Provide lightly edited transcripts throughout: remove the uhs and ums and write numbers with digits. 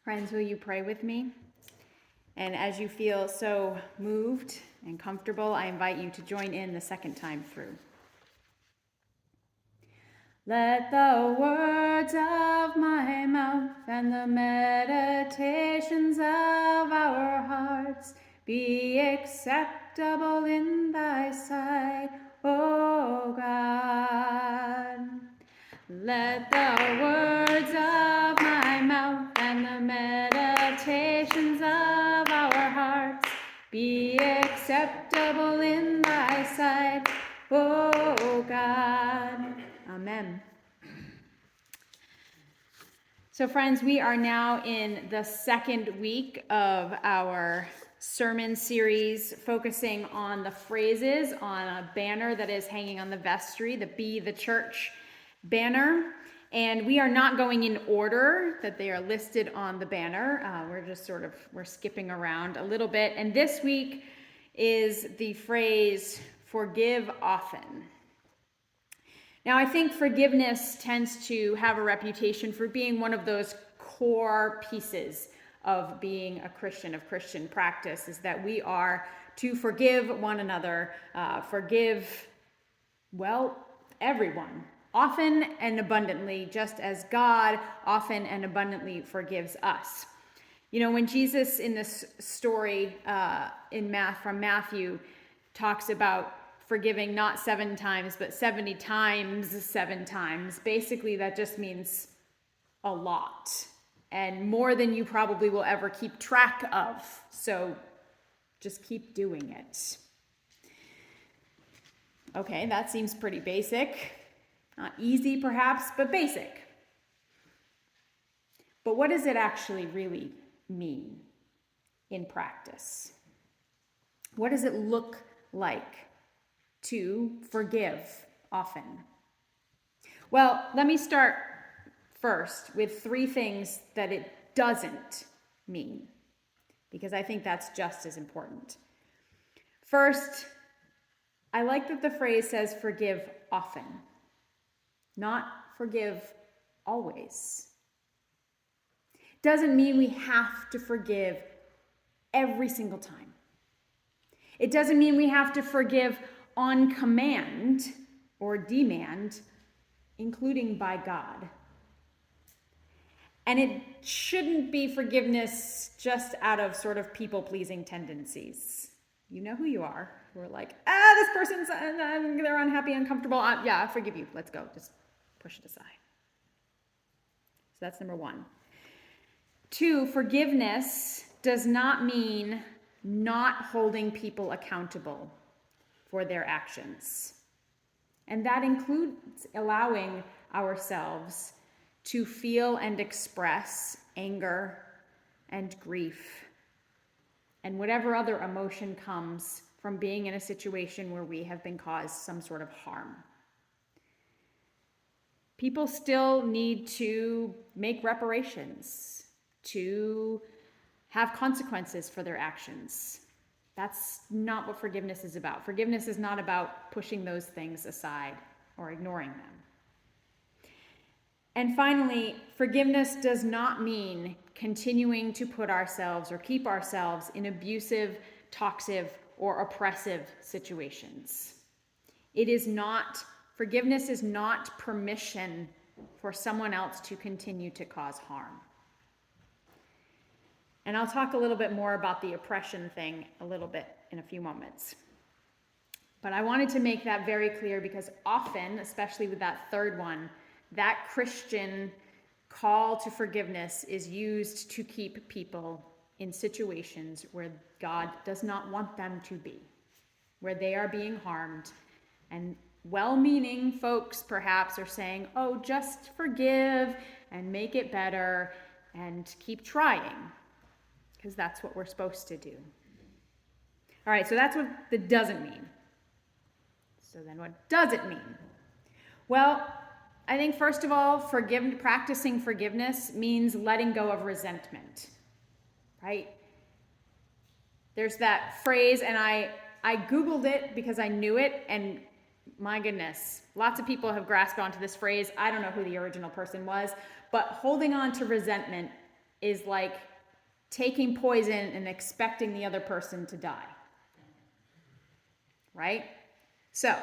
Friends, will you pray with me? And as you feel so moved and comfortable, I invite you to join in the second time through. Let the words of my mouth and the meditations of our hearts be acceptable in thy sight, O God. Let the words of my mouth and the meditations of our hearts be acceptable in thy sight, O God. Amen. So friends, we are now in the second week of our sermon series focusing on the phrases on a banner that is hanging on the vestry, the Be the Church banner. And we are not going in order that they are listed on the banner. We're skipping around a little bit. And this week is the phrase, forgive often. Now, I think forgiveness tends to have a reputation for being one of those core pieces of being a Christian, of Christian practice, is that we are to forgive one another, everyone, often and abundantly, just as God often and abundantly forgives us. You know, when Jesus in this story from Matthew talks about forgiving not 7 times, but 70 times 7 times, basically that just means a lot and more than you probably will ever keep track of. So just keep doing it. Okay, that seems pretty basic. Not easy perhaps, but basic. But what does it actually really mean in practice? What does it look like to forgive often? Well, let me start first with 3 things that it doesn't mean, because I think that's just as important. First, I like that the phrase says forgive often, not forgive always. Doesn't mean we have to forgive every single time. It doesn't mean we have to forgive on command or demand, including by God. And it shouldn't be forgiveness just out of sort of people-pleasing tendencies. You know who you are. We're like, this person's, they're unhappy, uncomfortable. Yeah, I forgive you. Let's go. Just push it aside. So that's number 1. 2, forgiveness does not mean not holding people accountable for their actions. And that includes allowing ourselves to feel and express anger and grief and whatever other emotion comes from being in a situation where we have been caused some sort of harm. People still need to make reparations, to have consequences for their actions. That's not what forgiveness is about. Forgiveness is not about pushing those things aside or ignoring them. And finally, forgiveness does not mean continuing to put ourselves or keep ourselves in abusive, toxic, or oppressive situations. Forgiveness is not permission for someone else to continue to cause harm. And I'll talk a little bit more about the oppression thing a little bit in a few moments. But I wanted to make that very clear because often, especially with that third one, that Christian call to forgiveness is used to keep people in situations where God does not want them to be, where they are being harmed. And well-meaning folks perhaps are saying, oh, just forgive and make it better and keep trying, because that's what we're supposed to do. All right, so that's what it doesn't mean. So then what does it mean? Well, I think first of all, practicing forgiveness means letting go of resentment, right? There's that phrase, and I Googled it because I knew it, and my goodness, lots of people have grasped onto this phrase. I don't know who the original person was, but holding on to resentment is like taking poison and expecting the other person to die. Right? So,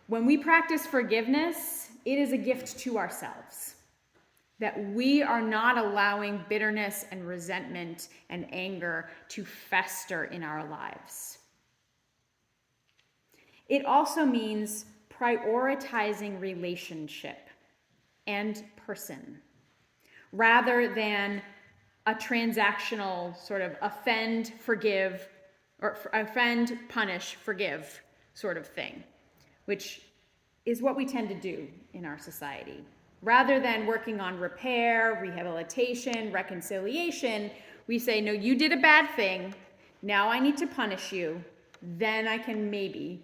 when we practice forgiveness, it is a gift to ourselves. That we are not allowing bitterness and resentment and anger to fester in our lives. It also means prioritizing relationship and person rather than a transactional sort of offend, forgive, or offend, punish, forgive sort of thing, which is what we tend to do in our society. Rather than working on repair, rehabilitation, reconciliation, we say, no, you did a bad thing. Now I need to punish you. Then I can maybe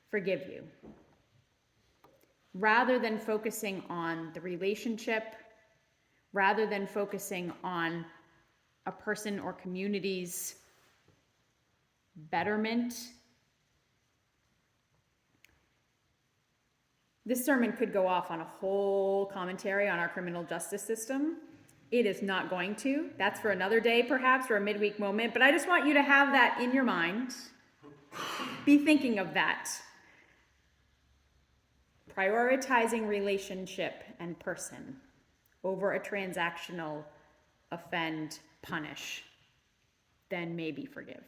forgive you. Rather than focusing on the relationship, rather than focusing on a person or community's betterment. This sermon could go off on a whole commentary on our criminal justice system. It is not going to. That's for another day, perhaps, or a midweek moment. But I just want you to have that in your mind. Be thinking of that. Prioritizing relationship and person over a transactional offend, punish, then maybe forgive,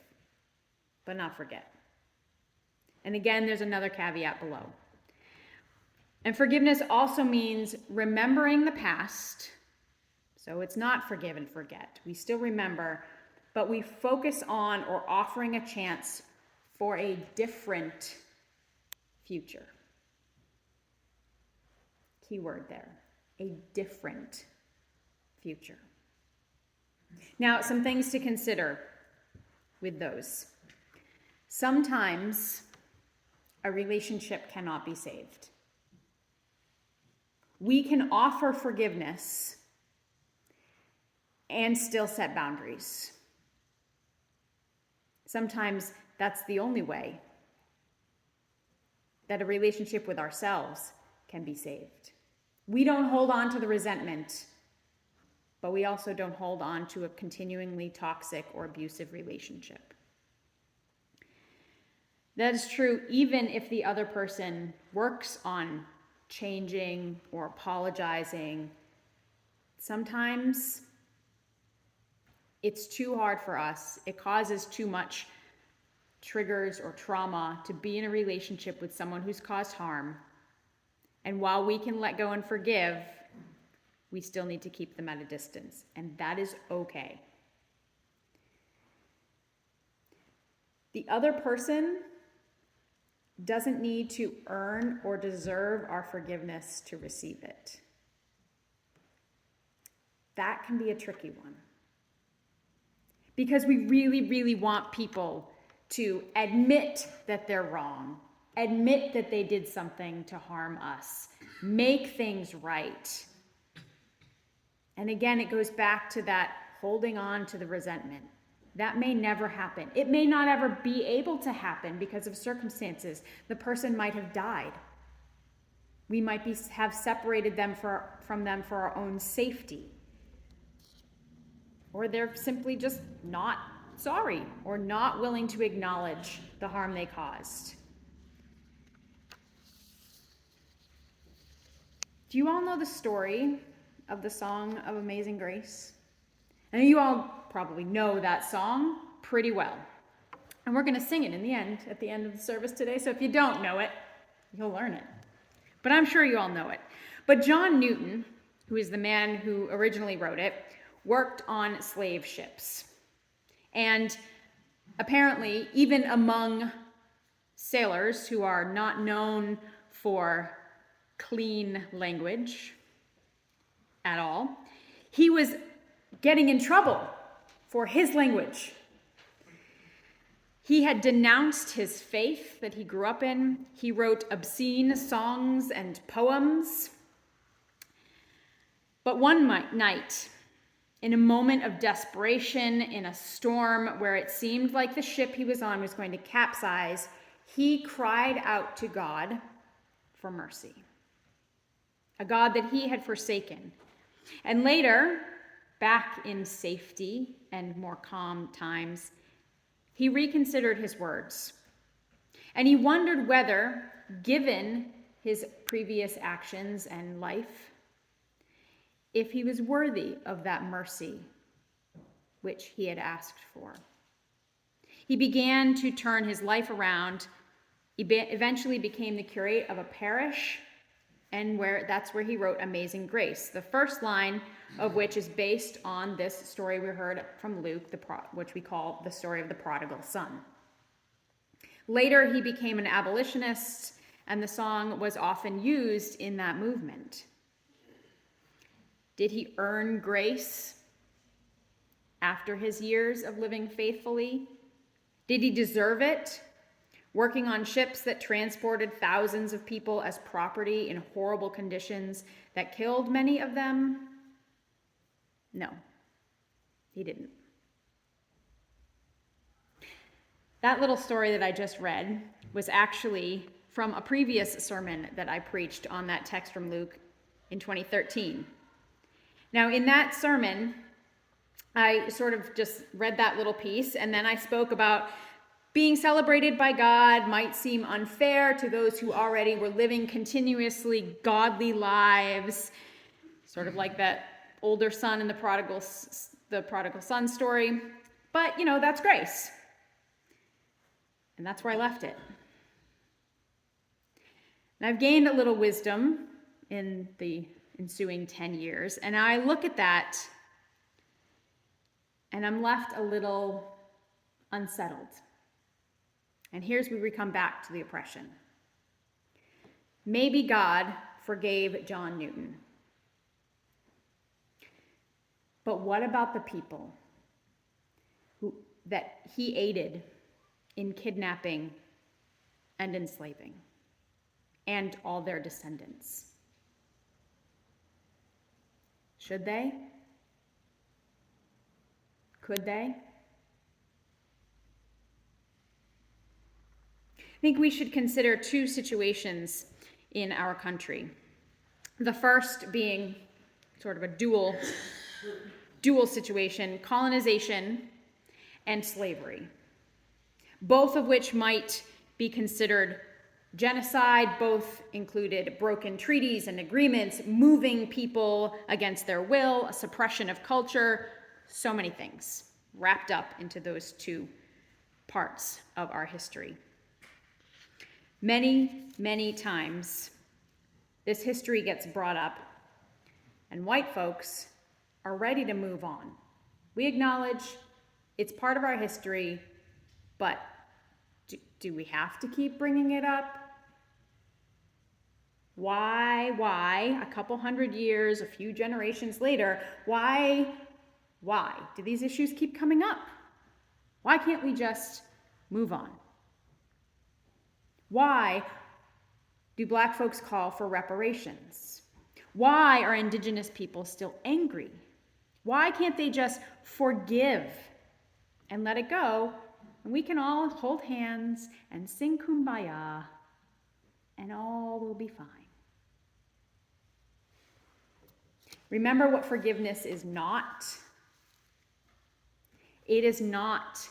but not forget. And again, there's another caveat below. And forgiveness also means remembering the past. So it's not forgive and forget. We still remember, but we focus on or offering a chance for a different future. Key word there, a different future. Now, some things to consider with those. Sometimes a relationship cannot be saved. We can offer forgiveness and still set boundaries. Sometimes that's the only way that a relationship with ourselves can be saved. We don't hold on to the resentment, but we also don't hold on to a continuingly toxic or abusive relationship. That is true even if the other person works on changing or apologizing. Sometimes it's too hard for us. It causes too much triggers or trauma to be in a relationship with someone who's caused harm. And while we can let go and forgive, we still need to keep them at a distance. And that is okay. The other person doesn't need to earn or deserve our forgiveness to receive it. That can be a tricky one. Because we really, really want people to admit that they're wrong, admit that they did something to harm us, make things right. And again, it goes back to that holding on to the resentment. That may never happen. It may not ever be able to happen because of circumstances. The person might have died. We might have separated them from them for our own safety. Or they're simply just not sorry or not willing to acknowledge the harm they caused. Do you all know the story of the song of Amazing Grace? I know you all probably know that song pretty well. And we're going to sing it at the end of the service today. So if you don't know it, you'll learn it. But I'm sure you all know it. But John Newton, who is the man who originally wrote it, worked on slave ships. And apparently, even among sailors who are not known for clean language at all, he was getting in trouble for his language. He had denounced his faith that he grew up in. He wrote obscene songs and poems. But one night, in a moment of desperation, in a storm where it seemed like the ship he was on was going to capsize, he cried out to God for mercy. A God that he had forsaken. And later, back in safety and more calm times, he reconsidered his words. And he wondered whether, given his previous actions and life, if he was worthy of that mercy which he had asked for. He began to turn his life around. He eventually became the curate of a parish, and that's where he wrote Amazing Grace, the first line of which is based on this story we heard from Luke, which we call the story of the prodigal son. Later, he became an abolitionist, and the song was often used in that movement. Did he earn grace after his years of living faithfully? Did he deserve it, working on ships that transported thousands of people as property in horrible conditions that killed many of them? No, he didn't. That little story that I just read was actually from a previous sermon that I preached on that text from Luke in 2013. Now, in that sermon, I sort of just read that little piece, and then I spoke about being celebrated by God might seem unfair to those who already were living continuously godly lives, sort of like that older son in the prodigal son story. But, that's grace. And that's where I left it. And I've gained a little wisdom in the ensuing 10 years, and I look at that and I'm left a little unsettled. And here's where we come back to the oppression. Maybe God forgave John Newton. But what about the people that he aided in kidnapping and enslaving, and all their descendants? Should they? Could they? I think we should consider two situations in our country. The first being sort of a dual situation, colonization and slavery, both of which might be considered genocide. Both included broken treaties and agreements, moving people against their will, a suppression of culture, so many things wrapped up into those two parts of our history. Many, many times, this history gets brought up, and white folks are ready to move on. We acknowledge it's part of our history, but do we have to keep bringing it up? Why, a couple hundred years, a few generations later, why do these issues keep coming up? Why can't we just move on? Why do Black folks call for reparations? Why are Indigenous people still angry? Why can't they just forgive and let it go, and we can all hold hands and sing Kumbaya, and all will be fine? Remember what forgiveness is not. It is not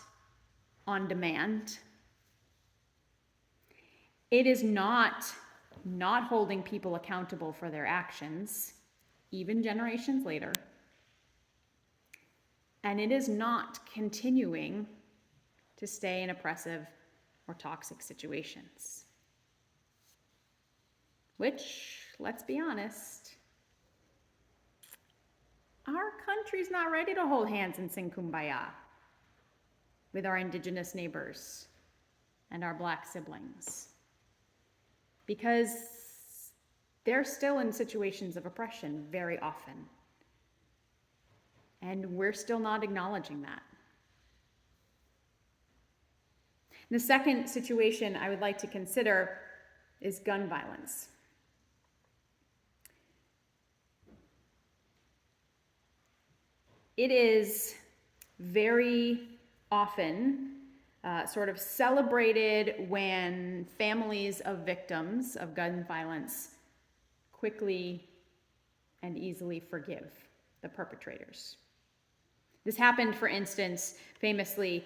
on demand. It is not holding people accountable for their actions, even generations later. And it is not continuing to stay in oppressive or toxic situations. Which, let's be honest, our country's not ready to hold hands and sing Kumbaya with our Indigenous neighbors and our Black siblings, because they're still in situations of oppression very often. And we're still not acknowledging that. The second situation I would like to consider is gun violence. It is very often sort of celebrated when families of victims of gun violence quickly and easily forgive the perpetrators. This happened, for instance, famously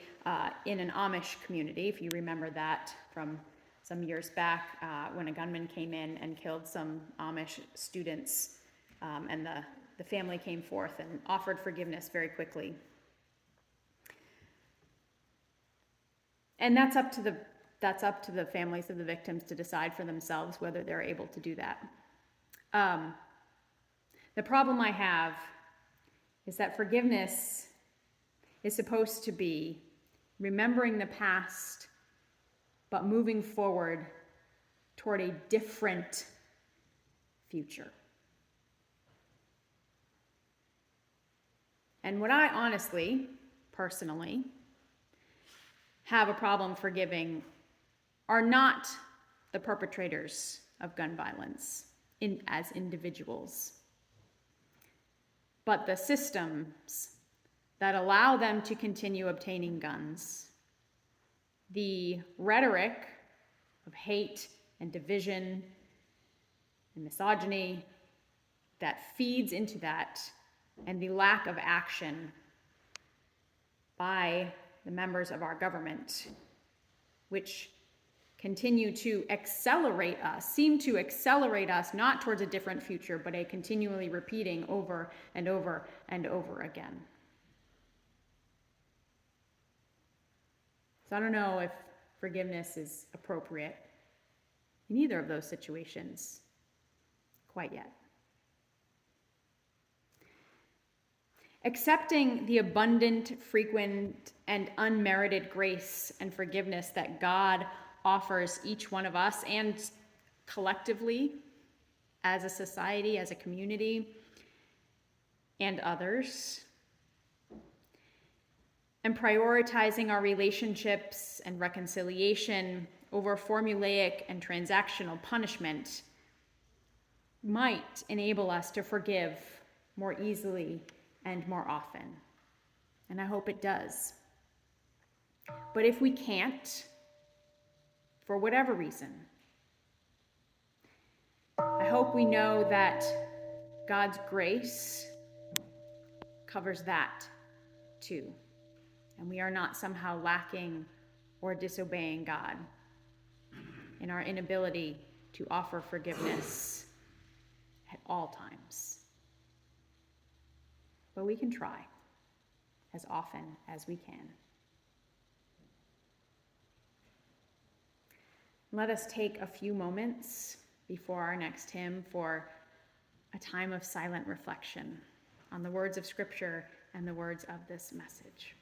in an Amish community, if you remember that from some years back, when a gunman came in and killed some Amish students, and the family came forth and offered forgiveness very quickly. And that's up to the families of the victims to decide for themselves whether they're able to do that. The problem I have is that forgiveness is supposed to be remembering the past, but moving forward toward a different future. And what I honestly, personally, have a problem forgiving are not the perpetrators of gun violence as individuals, but the systems that allow them to continue obtaining guns, the rhetoric of hate and division and misogyny that feeds into that, and the lack of action by the members of our government, which continue to seem to accelerate us not towards a different future, but a continually repeating over and over and over again. So I don't know if forgiveness is appropriate in either of those situations quite yet. Accepting the abundant, frequent, and unmerited grace and forgiveness that God offers each one of us and collectively as a society, as a community, and others, and prioritizing our relationships and reconciliation over formulaic and transactional punishment might enable us to forgive more easily and more often. And I hope it does. But if we can't, for whatever reason, I hope we know that God's grace covers that too. And we are not somehow lacking or disobeying God in our inability to offer forgiveness at all times. But we can try as often as we can. Let us take a few moments before our next hymn for a time of silent reflection on the words of Scripture and the words of this message.